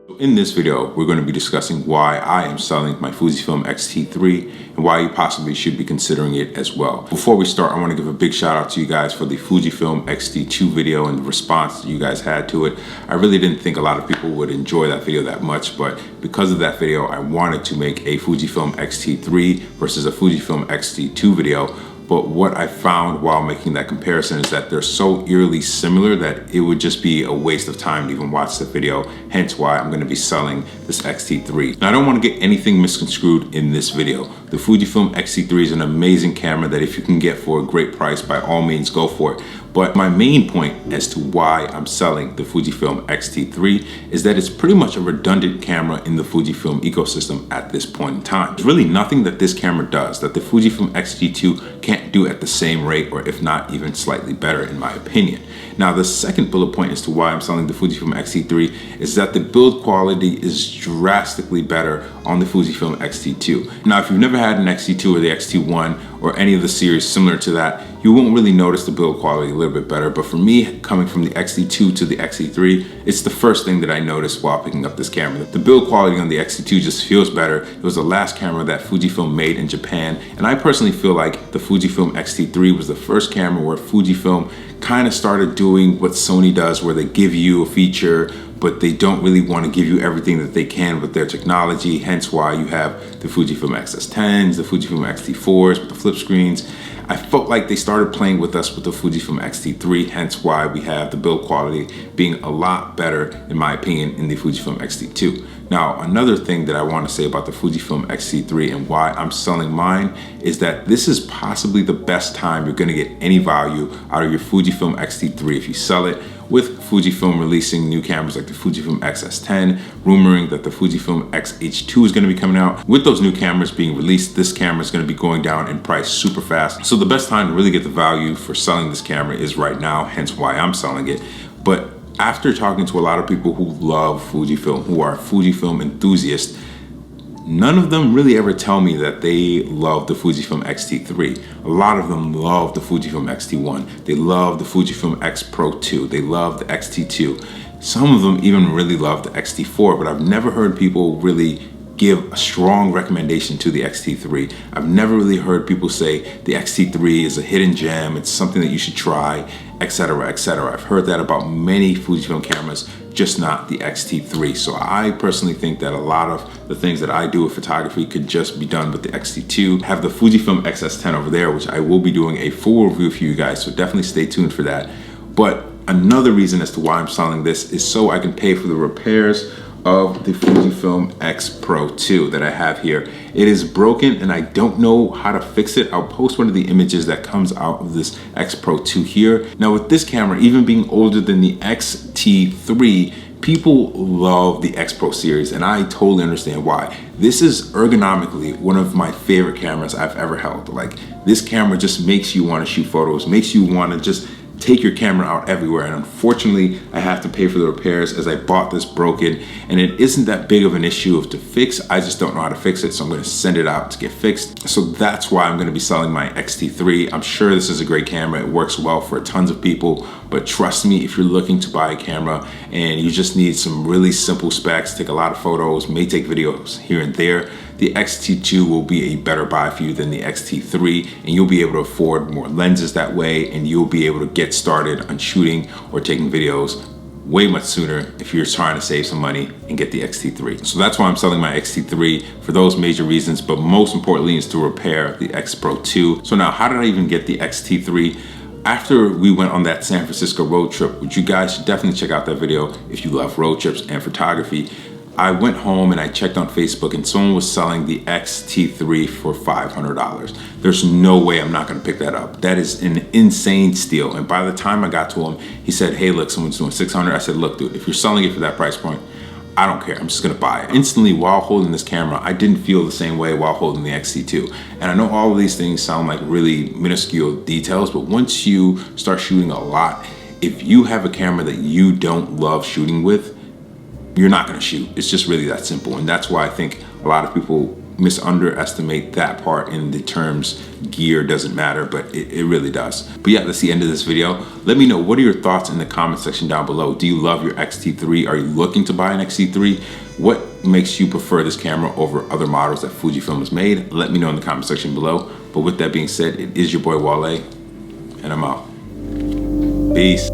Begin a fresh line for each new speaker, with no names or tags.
In this video, we're going to be discussing why I am selling my Fujifilm X-T3 and why you possibly should be considering it as well. Before we start, I want to give a big shout out to you guys for the Fujifilm X-T2 video and the response that you guys had to it. I really didn't think a lot of people would enjoy that video that much, but because of that video, I wanted to make a Fujifilm X-T3 versus a Fujifilm X-T2 video. But what I found while making that comparison is that they're so eerily similar that it would just be a waste of time to even watch the video, hence why I'm going to be selling this X-T3. Now, I don't want to get anything misconstrued in this video. The Fujifilm X-T3 is an amazing camera that if you can get for a great price, by all means go for it. But my main point as to why I'm selling the Fujifilm X-T3 is that it's pretty much a redundant camera in the Fujifilm ecosystem at this point in time. There's really nothing that this camera does that the Fujifilm X-T2 can't do at the same rate, or if not even slightly better in my opinion. Now, the second bullet point as to why I'm selling the Fujifilm X-T3 is that the build quality is drastically better on the Fujifilm X-T2. Now, if you've never had an X-T2 or the X-T1 or any of the series similar to that, you won't really notice the build quality a little bit better. But for me, coming from the X-T2 to the X-T3, it's the first thing that I noticed while picking up this camera. The build quality on the X-T2 just feels better. It was the last camera that Fujifilm made in Japan. And I personally feel like the Fujifilm X-T3 was the first camera where Fujifilm kind of started doing what Sony does, where they give you a feature, but they don't really want to give you everything that they can with their technology. Hence why you have the Fujifilm X-S10s, the Fujifilm X-T4s with the flip screens. I felt like they started playing with us with the Fujifilm X-T3, hence why we have the build quality being a lot better, in my opinion, in the Fujifilm X-T2. Now, another thing that I want to say about the Fujifilm X-T3 and why I'm selling mine is that this is possibly the best time you're going to get any value out of your Fujifilm X-T3 if you sell it, with Fujifilm releasing new cameras like the Fujifilm X-S10, rumoring that the Fujifilm X-H2 is going to be coming out. With those new cameras being released, this camera is going to be going down in price super fast. So the best time to really get the value for selling this camera is right now, hence why I'm selling it. But after talking to a lot of people who love Fujifilm, who are Fujifilm enthusiasts, none of them really ever tell me that they love the Fujifilm X-T3. A lot of them love the Fujifilm X-T1. They love the Fujifilm X Pro 2. They love the X-T2. Some of them even really love the X-T4, but I've never heard people really give a strong recommendation to the X-T3. I've never really heard people say the X-T3 is a hidden gem, it's something that you should try, etc., etc. I've heard that about many Fujifilm cameras, just not the X-T3. So I personally think that a lot of the things that I do with photography could just be done with the X-T2. I have the Fujifilm X-S10 over there, which I will be doing a full review for you guys, so definitely stay tuned for that. But another reason as to why I'm selling this is so I can pay for the repairs of the Fujifilm X Pro 2 that I have here. It is broken and I don't know how to fix it. I'll post one of the images that comes out of this X Pro 2 here. Now, with this camera, even being older than the X-T3, people love the X Pro series, and I totally understand why. This is ergonomically one of my favorite cameras I've ever held. Like, this camera just makes you want to shoot photos, makes you want to just take your camera out everywhere. And unfortunately, I have to pay for the repairs as I bought this broken, and it isn't that big of an issue to fix. I just don't know how to fix it, so I'm going to send it out to get fixed. So that's why I'm going to be selling my X-T3. I'm sure this is a great camera. It works well for tons of people, but trust me, if you're looking to buy a camera and you just need some really simple specs, take a lot of photos, may take videos here and there, the X-T2 will be a better buy for you than the X-T3, and you'll be able to afford more lenses that way, and you'll be able to get started on shooting or taking videos way much sooner if you're trying to save some money and get the X-T3. So that's why I'm selling my X-T3, for those major reasons, but most importantly is to repair the X Pro 2. So now, how did I even get the X-T3? After we went on that San Francisco road trip, which you guys should definitely check out that video if you love road trips and photography, I went home and I checked on Facebook and someone was selling the X-T3 for $500. There's no way I'm not gonna pick that up. That is an insane steal. And by the time I got to him, he said, hey, look, someone's doing $600. I said, look, dude, if you're selling it for that price point, I don't care, I'm just gonna buy it. Instantly, while holding this camera, I didn't feel the same way while holding the X-T2. And I know all of these things sound like really minuscule details, but once you start shooting a lot, if you have a camera that you don't love shooting with, you're not gonna shoot. It's just really that simple. And that's why I think a lot of people misunderestimate that part in the terms gear doesn't matter, but it really does. But yeah, that's the end of this video. Let me know, what are your thoughts in the comment section down below? Do you love your X-T3? Are you looking to buy an X-T3? What makes you prefer this camera over other models that Fujifilm has made? Let me know in the comment section below. But with that being said, it is your boy Wale, and I'm out. Peace.